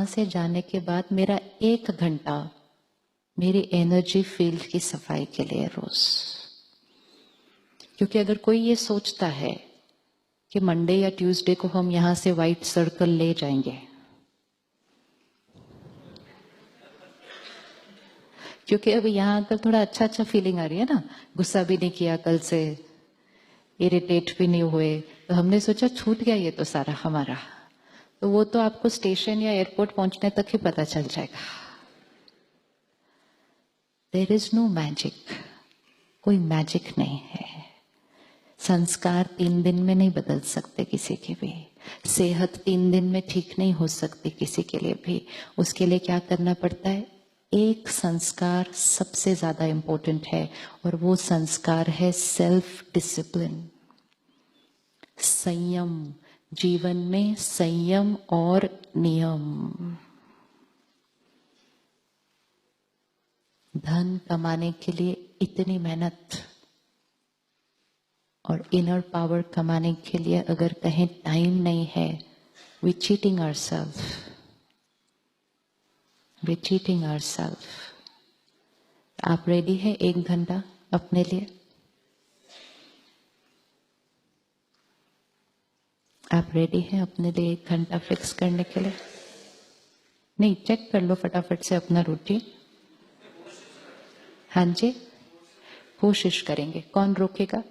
से जाने के बाद मेरा 1 घंटा मेरी एनर्जी फील्ड की सफाई के लिए रोज। क्योंकि अगर कोई ये सोचता है कि मंडे या ट्यूसडे को हम यहां से व्हाइट सर्कल ले जाएंगे, क्योंकि अब यहां आकर थोड़ा अच्छा फीलिंग आ रही है ना, गुस्सा भी नहीं किया कल से, इरिटेट भी नहीं हुए, तो हमने सोचा छूट गया ये तो सारा हमारा। तो वो तो आपको स्टेशन या एयरपोर्ट पहुंचने तक ही पता चल जाएगा। देयर इज नो मैजिक, कोई मैजिक नहीं है। संस्कार 3 दिन में नहीं बदल सकते किसी के भी, सेहत 3 दिन में ठीक नहीं हो सकती किसी के लिए भी। उसके लिए क्या करना पड़ता है? एक संस्कार सबसे ज्यादा इंपॉर्टेंट है, और वो संस्कार है सेल्फ डिसिप्लिन, संयम। जीवन में संयम और नियम। धन कमाने के लिए इतनी मेहनत, और इनर पावर कमाने के लिए अगर कहीं टाइम नहीं है, we cheating ourselves, we cheating ourselves. आप रेडी है 1 घंटा अपने लिए? आप रेडी हैं अपने लिए 1 घंटा फिक्स करने के लिए? नहीं, चेक कर लो फटाफट से अपना रूटीन। हाँ जी, कोशिश करेंगे। कौन रोकेगा?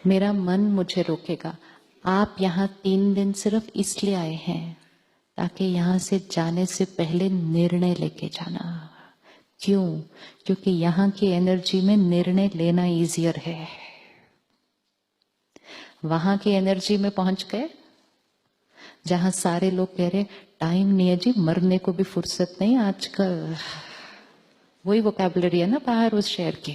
मेरा मन मुझे रोकेगा। आप यहाँ 3 दिन सिर्फ इसलिए आए हैं ताकि यहाँ से जाने से पहले निर्णय लेके जाना। क्यों? क्योंकि यहाँ की एनर्जी में निर्णय लेना इजियर है। वहां की एनर्जी में पहुंच गए जहां सारे लोग कह रहे टाइम नहीं है जी, मरने को भी फुर्सत नहीं आजकल। वही वोकैबुलरी है ना बाहर उस शहर के,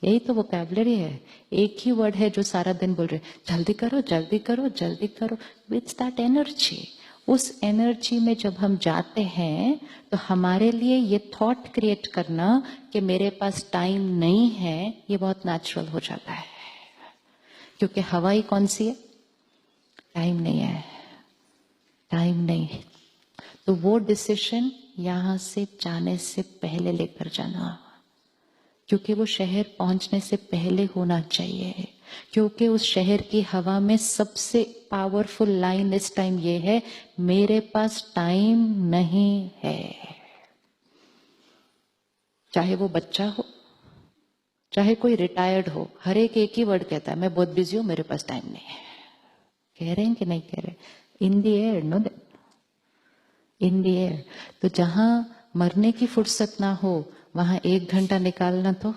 यही तो वोकैबुलरी है। एक ही वर्ड है जो सारा दिन बोल रहे जल्दी करो जल्दी करो जल्दी करो। विथ दैट एनर्जी, उस एनर्जी में जब हम जाते हैं तो हमारे लिए ये थॉट क्रिएट करना कि मेरे पास टाइम नहीं है, ये बहुत नेचुरल हो जाता है। क्योंकि हवा ही कौन सी है? टाइम नहीं है, टाइम नहीं। तो वो डिसीजन यहां से जाने से पहले लेकर जाना, क्योंकि वो शहर पहुंचने से पहले होना चाहिए। क्योंकि उस शहर की हवा में सबसे पावरफुल लाइन इस टाइम ये है, मेरे पास टाइम नहीं है। चाहे वो बच्चा हो, चाहे कोई रिटायर्ड हो, हर एक ही वर्ड कहता है, मैं बहुत बिजी हूं, मेरे पास टाइम नहीं है। कह रहे हैं कि नहीं कह रहे? In the air, no in the air. तो जहां मरने की फुर्सत ना हो, वहां 1 घंटा निकालना तो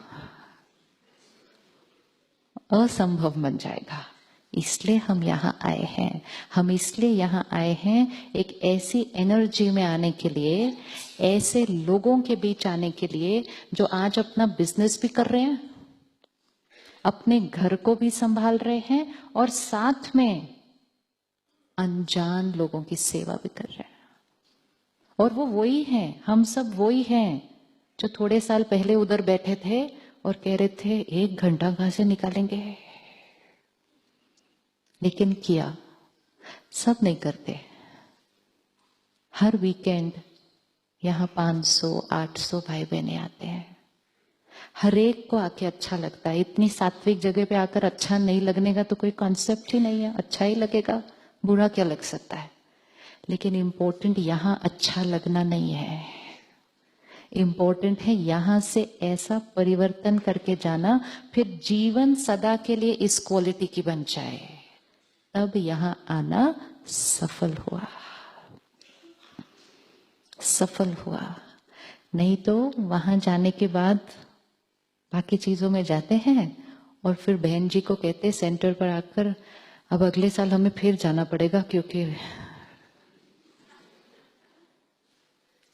असंभव बन जाएगा। इसलिए हम यहां आए हैं। हम इसलिए यहां आए हैं एक ऐसी एनर्जी में आने के लिए, ऐसे लोगों के बीच आने के लिए जो आज अपना बिजनेस भी कर रहे हैं, अपने घर को भी संभाल रहे हैं, और साथ में अनजान लोगों की सेवा भी कर रहे हैं। और वो वही हैं, हम सब वही हैं जो थोड़े साल पहले उधर बैठे थे और कह रहे थे 1 घंटा कहां से निकालेंगे। लेकिन किया। सब नहीं करते। हर वीकेंड यहां 500 800 भाई बहने आते हैं। हर एक को आके अच्छा लगता है। इतनी सात्विक जगह पे आकर अच्छा नहीं लगने का तो कोई कॉन्सेप्ट ही नहीं है। अच्छा ही लगेगा, बुरा क्या लग सकता है। लेकिन इंपॉर्टेंट यहां अच्छा लगना नहीं है, इंपॉर्टेंट है यहां से ऐसा परिवर्तन करके जाना, फिर जीवन सदा के लिए इस क्वालिटी की बन जाए, तब यहां आना सफल हुआ। सफल हुआ। नहीं तो वहां जाने के बाद बाकी चीजों में जाते हैं और फिर बहन जी को कहते सेंटर पर आकर अब अगले साल हमें फिर जाना पड़ेगा, क्योंकि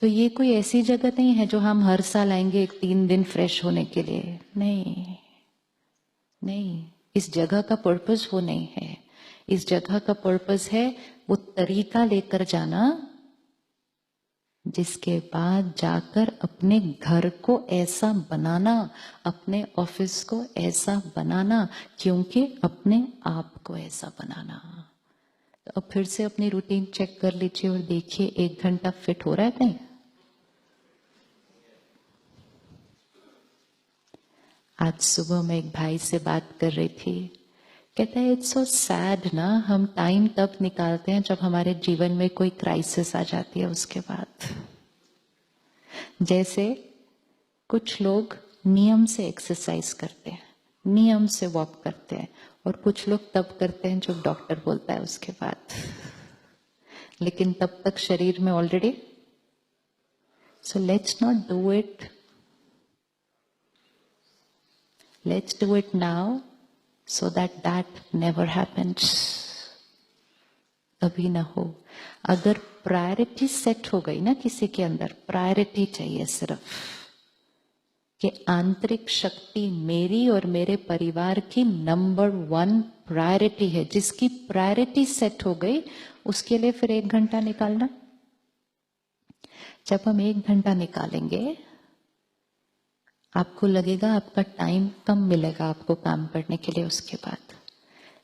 तो ये कोई ऐसी जगह नहीं है जो हम हर साल आएंगे 3 दिन फ्रेश होने के लिए। नहीं नहीं, इस जगह का पर्पस वो नहीं है। इस जगह का पर्पस है वो तरीका लेकर जाना जिसके बाद जाकर अपने घर को ऐसा बनाना, अपने ऑफिस को ऐसा बनाना, क्योंकि अपने आप को ऐसा बनाना। तो अब फिर से अपनी रूटीन चेक कर लीजिए और देखिए 1 घंटा फिट हो रहा है कहीं। आज सुबह मैं एक भाई से बात कर रही थी, कहता है इट्स सो सैड ना, हम टाइम तब निकालते हैं जब हमारे जीवन में कोई क्राइसिस आ जाती है। उसके बाद जैसे कुछ लोग नियम से एक्सरसाइज करते हैं, नियम से वॉक करते हैं, और कुछ लोग तब करते हैं जो डॉक्टर बोलता है उसके बाद, लेकिन तब तक शरीर में already. So let's not do it, let's do it now so that never happens, कभी ना हो। अगर प्रायोरिटी सेट हो गई ना किसी के अंदर, प्रायोरिटी चाहिए सिर्फ कि आंतरिक शक्ति मेरी और मेरे परिवार की नंबर 1 प्रायोरिटी है, जिसकी प्रायोरिटी सेट हो गई उसके लिए फिर 1 घंटा निकालना। जब हम 1 घंटा निकालेंगे आपको लगेगा आपका टाइम कम मिलेगा आपको काम करने के लिए उसके बाद,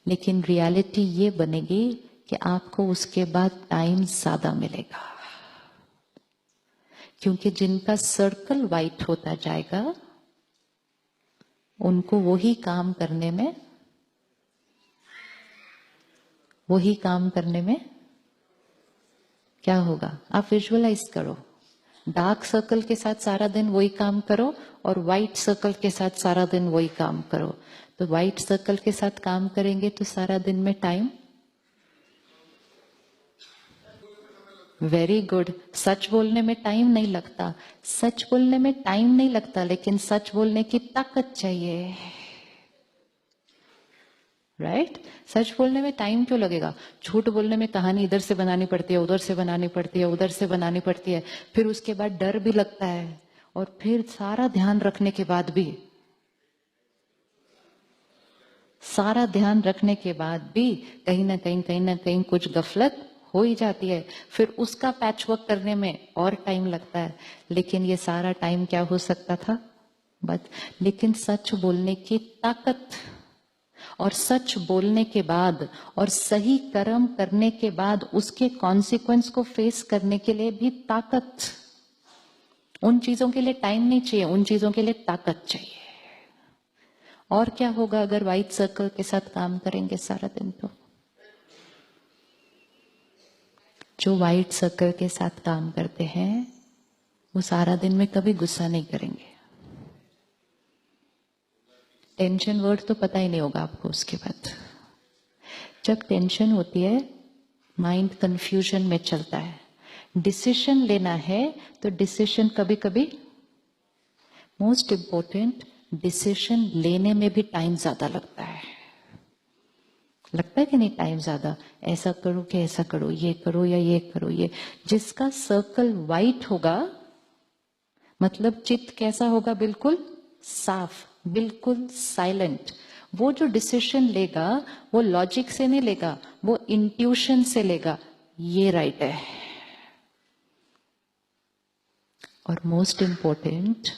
लेकिन रियलिटी ये बनेगी कि आपको उसके बाद टाइम ज्यादा मिलेगा, क्योंकि जिनका सर्कल वाइट होता जाएगा उनको वही काम करने में क्या होगा। आप विजुअलाइज करो, डार्क सर्कल के साथ सारा दिन वही काम करो और व्हाइट सर्कल के साथ सारा दिन वही काम करो। तो व्हाइट सर्कल के साथ काम करेंगे तो सारा दिन में टाइम, वेरी गुड, सच बोलने में टाइम नहीं लगता, सच बोलने में टाइम नहीं लगता, लेकिन सच बोलने की ताकत चाहिए, राइट? सच बोलने में टाइम क्यों लगेगा? झूठ बोलने में कहानी इधर से बनानी पड़ती है, उधर से बनानी पड़ती है, उधर से बनानी पड़ती है, फिर उसके बाद डर भी लगता है, और फिर सारा ध्यान रखने के बाद भी कहीं ना कहीं कुछ गफलत हो ही जाती है, फिर उसका पैचवर्क करने में और टाइम लगता है। लेकिन ये सारा टाइम क्या हो सकता था? बस, लेकिन सच बोलने की ताकत, और सच बोलने के बाद और सही कर्म करने के बाद उसके कॉन्सिक्वेंस को फेस करने के लिए भी ताकत। उन चीजों के लिए टाइम नहीं चाहिए, उन चीजों के लिए ताकत चाहिए। और क्या होगा अगर व्हाइट सर्कल के साथ काम करेंगे सारा दिन? तो जो व्हाइट सर्कल के साथ काम करते हैं वो सारा दिन में कभी गुस्सा नहीं करेंगे। टेंशन वर्ड तो पता ही नहीं होगा आपको उसके बाद। जब टेंशन होती है माइंड कंफ्यूजन में चलता है, डिसीजन लेना है तो डिसीजन कभी कभी, मोस्ट इंपॉर्टेंट, डिसीजन लेने में भी टाइम ज्यादा लगता है कि नहीं? टाइम ज्यादा, ऐसा करो कि ऐसा करो, ये करो या ये करो। ये जिसका सर्कल वाइट होगा मतलब चित्त कैसा होगा? बिल्कुल साफ, बिल्कुल साइलेंट। वो जो डिसीजन लेगा वो लॉजिक से नहीं लेगा, वो इंट्यूशन से लेगा, ये राइट है। और मोस्ट इंपॉर्टेंट,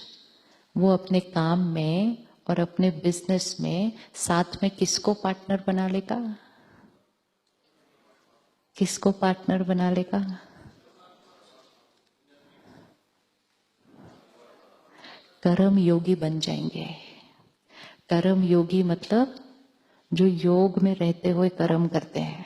वो अपने काम में और अपने बिजनेस में साथ में किसको पार्टनर बना लेगा? किसको पार्टनर बना लेगा? कर्म योगी बन जाएंगे। कर्म योगी मतलब जो योग में रहते हुए कर्म करते हैं।